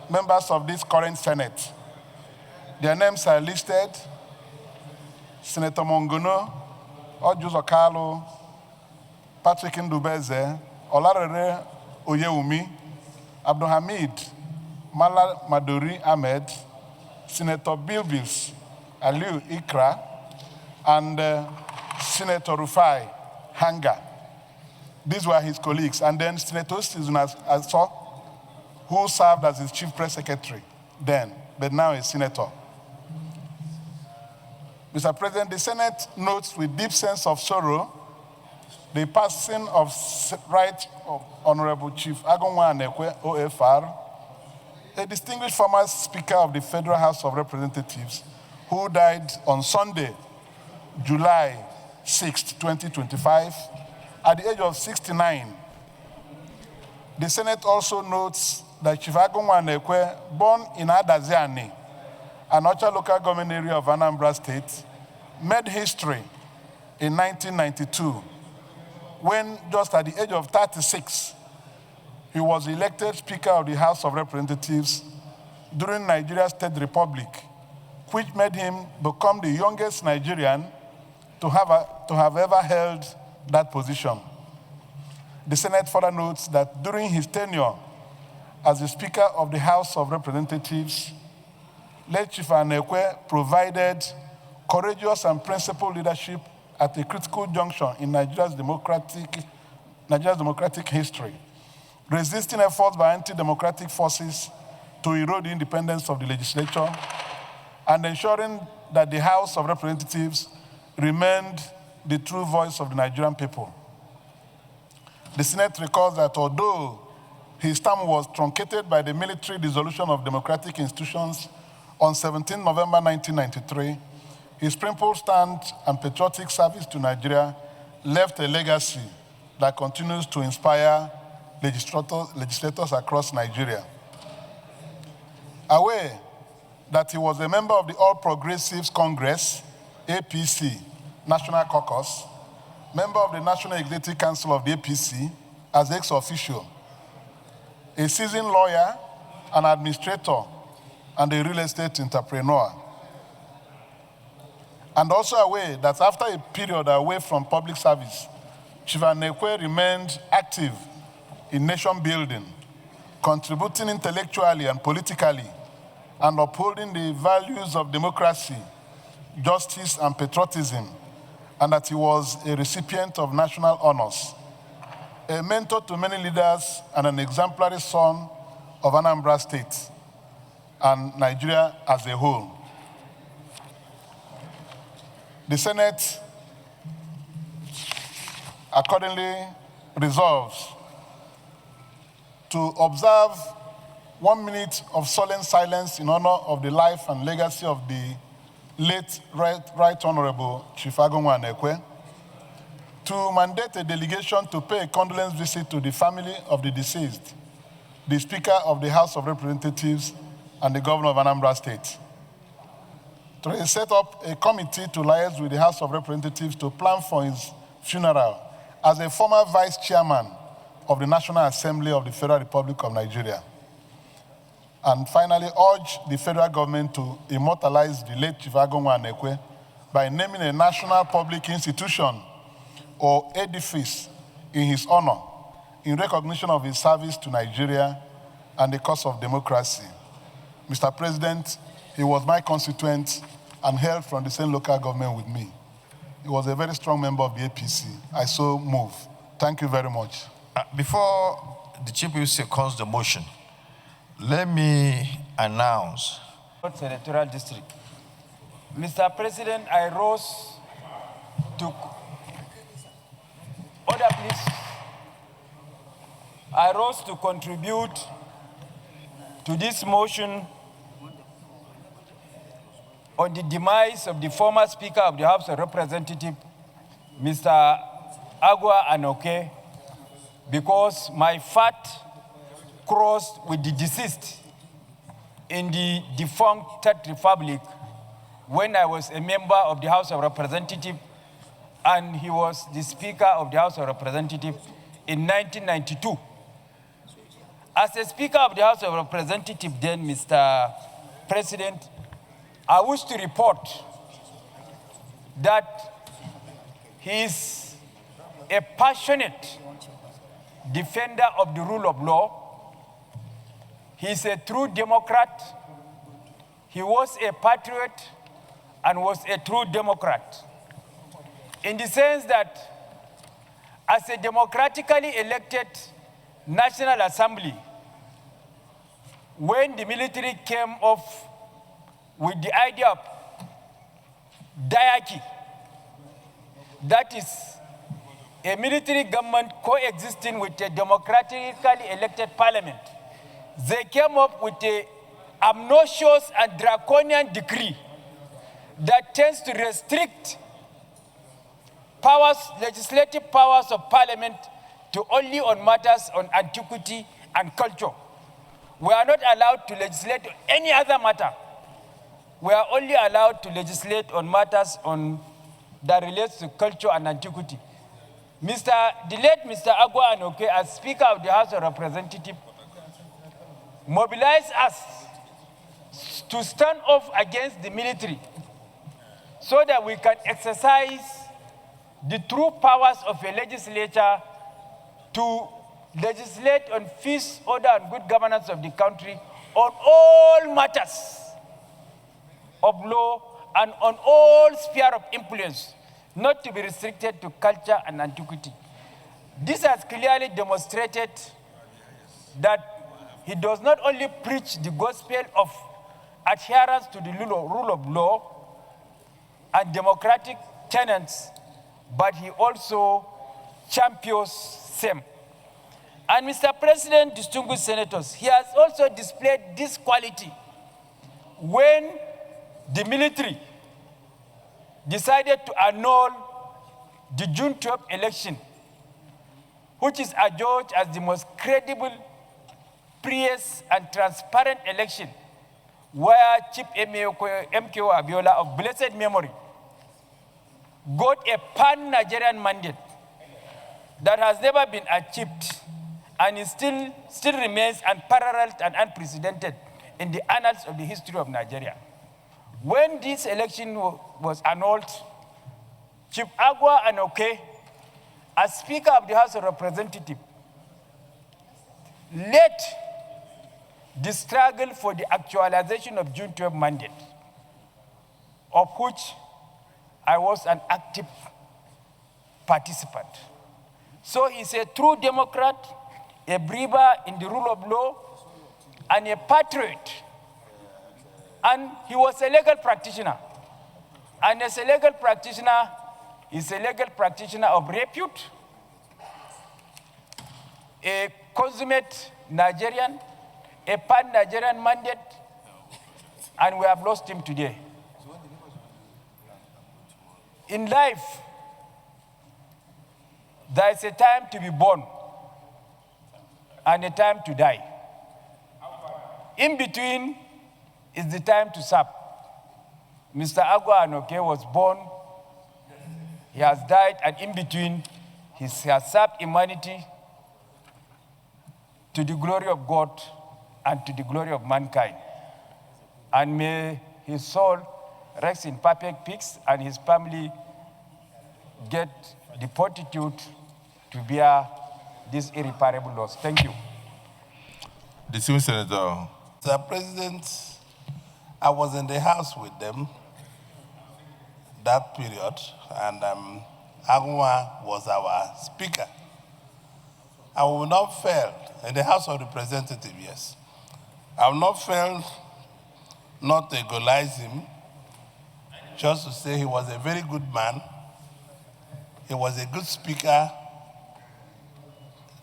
members of this current Senate. Their names are listed: Senator Monguno, Ojus Okalo, Patrick Ndubeze, Olarere Oyewumi, Abdulhamid Mala Maduri Ahmed, Senator Bilbis Aliu Ikra, and Senator Rufai Hanga. These were his colleagues. And then Senator Sizuna Aso, who served as his chief press secretary then, but now is senator. Mr. President, the Senate notes with deep sense of sorrow the passing of Right Honorable Chief Agunwa Anaekwe, OFR, a distinguished former Speaker of the Federal House of Representatives, who died on Sunday, July 6, 2025, at the age of 69. The Senate also notes that Chief Agunwa Anaekwe, born in Adaziani, an Ocha local government area of Anambra State, made history in 1992 when, just at the age of 36, he was elected Speaker of the House of Representatives during Nigeria's Third Republic, which made him become the youngest Nigerian to have ever held that position. The Senate further notes that during his tenure as the Speaker of the House of Representatives, late Chief Anaekwe provided courageous and principled leadership at a critical junction in Nigeria's democratic history, resisting efforts by anti-democratic forces to erode the independence of the legislature and ensuring that the House of Representatives remained the true voice of the Nigerian people. The Senate recalls that although his term was truncated by the military dissolution of democratic institutions on 17 November 1993, his principled stand and patriotic service to Nigeria left a legacy that continues to inspire legislators across Nigeria. Aware that he was a member of the All Progressives Congress, APC, National Caucus, member of the National Executive Council of the APC as ex-officio, a seasoned lawyer, an administrator, and a real estate entrepreneur. And also aware that after a period away from public service, Chief Anaekwe remained active in nation building, contributing intellectually and politically, and upholding the values of democracy, justice, and patriotism, and that he was a recipient of national honors, a mentor to many leaders, and an exemplary son of Anambra State and Nigeria as a whole. The Senate accordingly resolves to observe 1 minute of solemn silence in honor of the life and legacy of the late Right Honorable Chief Agunwa Anaekwe, to mandate a delegation to pay a condolence visit to the family of the deceased, the Speaker of the House of Representatives, and the Governor of Anambra State, to set up a committee to liaise with the House of Representatives to plan for his funeral as a former Vice Chairman of the National Assembly of the Federal Republic of Nigeria. And finally, urge the federal government to immortalize the late Chief Agunwa Anaekwe by naming a national public institution or edifice in his honor in recognition of his service to Nigeria and the cause of democracy. Mr. President, he was my constituent and hailed from the same local government with me. He was a very strong member of the APC. I so move. Thank you very much. Before the Chief Minister calls the motion, let me announce. Senatorial District. Mr. President, I rose to... Order, please. I rose to contribute to this motion on the demise of the former Speaker of the House of Representatives, Mr. Agunwa Anaekwe, because my path crossed with the deceased in the defunct Third Republic when I was a member of the House of Representatives and he was the Speaker of the House of Representatives in 1992. As a Speaker of the House of Representatives then, Mr. President, I wish to report that he is a passionate defender of the rule of law. He is a true Democrat. He was a patriot and was a true Democrat, in the sense that as a democratically elected National Assembly, when the military came up with the idea of diarchy, that is a military government coexisting with a democratically elected parliament, they came up with an obnoxious and draconian decree that tends to restrict powers, legislative powers of parliament to only on matters on antiquity and culture. We are not allowed to legislate on any other matter. We are only allowed to legislate on matters that relates to culture and antiquity. The late Mr. Agunwa Anaekwe, as Speaker of the House of Representatives, mobilized us to stand off against the military so that we can exercise the true powers of a legislature to legislate on peace, order, and good governance of the country on all matters of law and on all sphere of influence, not to be restricted to culture and antiquity. This has clearly demonstrated that he does not only preach the gospel of adherence to the rule of law and democratic tenets, but he also champions same. And Mr. President, distinguished senators, he has also displayed this quality when the military decided to annul the June 12 election, which is adjudged as the most credible, freest, and transparent election, where Chief MKO Abiola of blessed memory got a pan-Nigerian mandate that has never been achieved and it still remains unparalleled and unprecedented in the annals of the history of Nigeria. When this election was annulled, Chief Agunwa Anaekwe, as Speaker of the House of Representatives, led the struggle for the actualization of June 12 mandate, of which I was an active participant. So he's a true Democrat, a believer in the rule of law, and a patriot. And he was a legal practitioner. And as a legal practitioner, he's a legal practitioner of repute, a consummate Nigerian, a pan-Nigerian mandate, and we have lost him today. In life, there is a time to be born and a time to die. In between is the time to serve. Mr. Agunwa Anaekwe was born, he has died, and in between, he has served humanity to the glory of God and to the glory of mankind. And may his soul rest in perfect peace and his family get the fortitude to bear this irreparable loss. Thank you. Distinguished Senator. Mr. President, I was in the House with them that period, and Agunwa was our speaker. I will not fail in the House of Representatives, yes. I will not fail not to equalize him, just to say he was a very good man. He was a good speaker,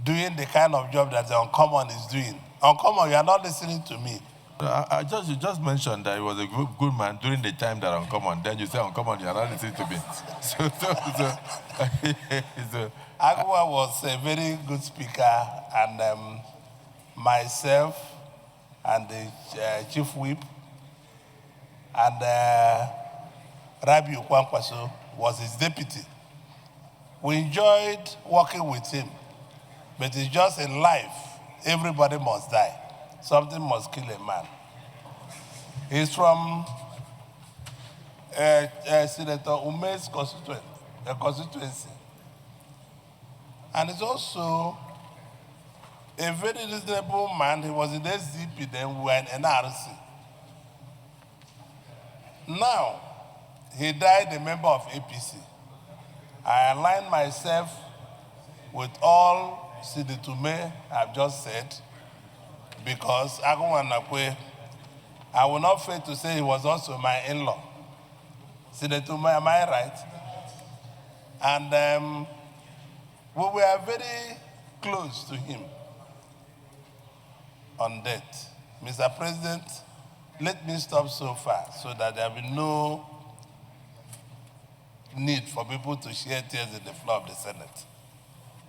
doing the kind of job that the Uncommon is doing. Uncommon, you are not listening to me. You just mentioned that he was a good man during the time that Uncommon. Then you say Uncommon, you are not listening to me. Agunwa was a very good speaker, and myself and the Chief Whip and Rabi Ukwankwaso was his deputy. We enjoyed working with him, but it's just in life everybody must die. Something must kill a man. He's from Senator Ume's constituency. And he's also a very reasonable man. He was in the SDP, then we were in NRC. Now, he died a member of APC. I align myself with all Senator Ume I've just said, because Agunwa Anaekwe, I will not fail to say he was also my in-law. Senator Ume, am I right? And we were very close to him on death. Mr. President, let me stop so far so that there will be no need for people to shed tears in the floor of the Senate.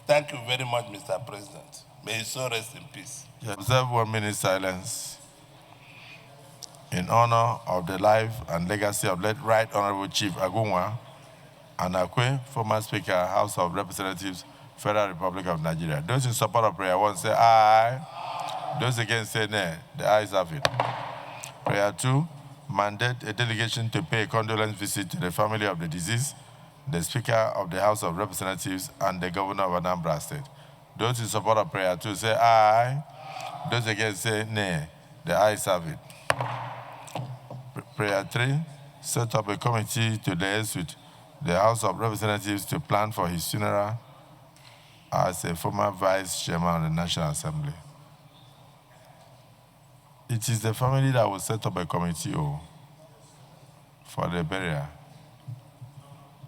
Thank you very much, Mr. President. May his soul rest in peace. Observe 1 minute silence in honor of the life and legacy of late Right Honorable Chief Agunwa Anaekwe, former Speaker, House of Representatives, Federal Republic of Nigeria. Those in support of prayer 1 say aye. Those against say nay. The ayes have it. Prayer 2, mandate a delegation to pay a condolence visit to the family of the deceased, the Speaker of the House of Representatives, and the Governor of Anambra State. Those in support of prayer 2 say aye. Those against say nay. The ayes have it. Prayer 3, set up a committee to liaise with the House of Representatives to plan for his funeral as a former Vice Chairman of the National Assembly. It is the family that will set up a committee for the burial.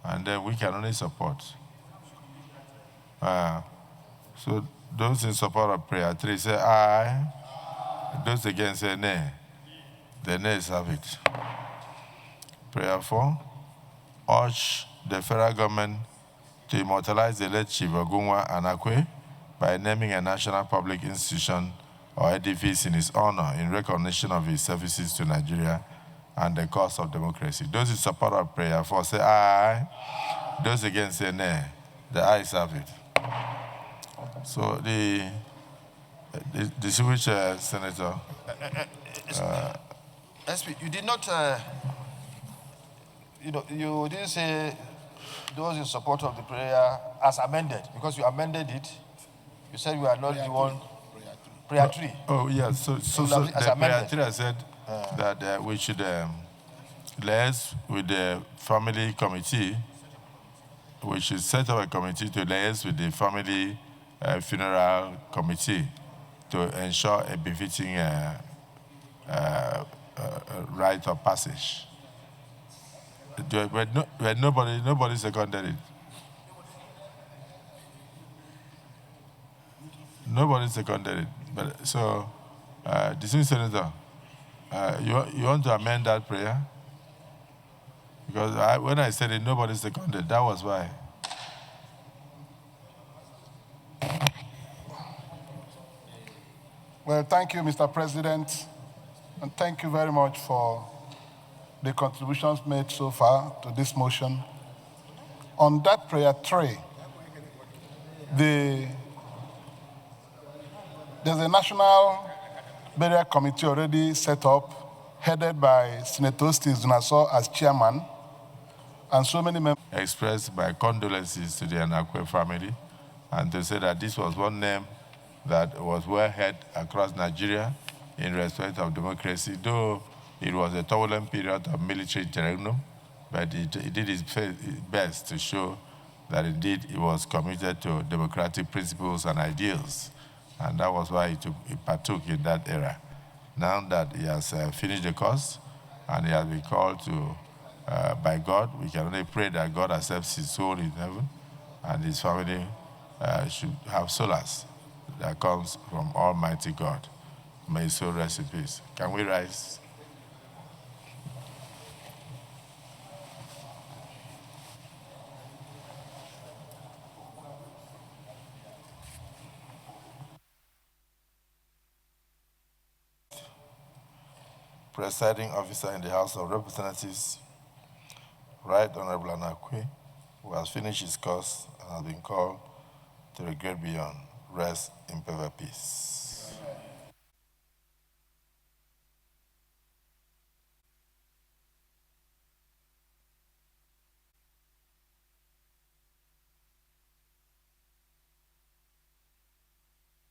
And then we can only support. So those in support of prayer 3 say aye. Those against say nay. The nays have it. Prayer 4, urge the federal government to immortalize the late Chief Agunwa Anaekwe by naming a national public institution or edifice in his honor in recognition of his services to Nigeria and the cause of democracy. Those in support of prayer 4 say aye. Those against say nay. The ayes have it. So the distinguished Senator. SP, you did not, you didn't say those in support of the prayer as amended, because you amended it. You said you are not the one. Prayer 3. Oh, yes. So the prayer 3 I said that we should liaise with the family committee. We should set up a committee to liaise with the family funeral committee to ensure a befitting rite of passage. But nobody seconded it. Nobody seconded it. But so, distinguished Senator, you want to amend that prayer? Because when I said it, nobody seconded. That was why. Well, thank you, Mr. President, and thank you very much for the contributions made so far to this motion. On that prayer 3, there's a national burial committee already set up, headed by Senator Steve Dunaso as chairman, and so many members expressed my condolences to the Anaekwe family, and to say that this was one name that was well heard across Nigeria in respect of democracy, though it was a turbulent period of military interregnum, but he did his best to show that indeed he was committed to democratic principles and ideals, and that was why he partook in that era. Now that he has finished the course and he has been called to by God, we can only pray that God accepts his soul in heaven and his family should have solace that comes from Almighty God. May his soul rest in peace. Can we rise? Presiding officer in the House of Representatives, Right Honorable Anaekwe, who has finished his course and has been called to the great beyond, rest in perfect peace.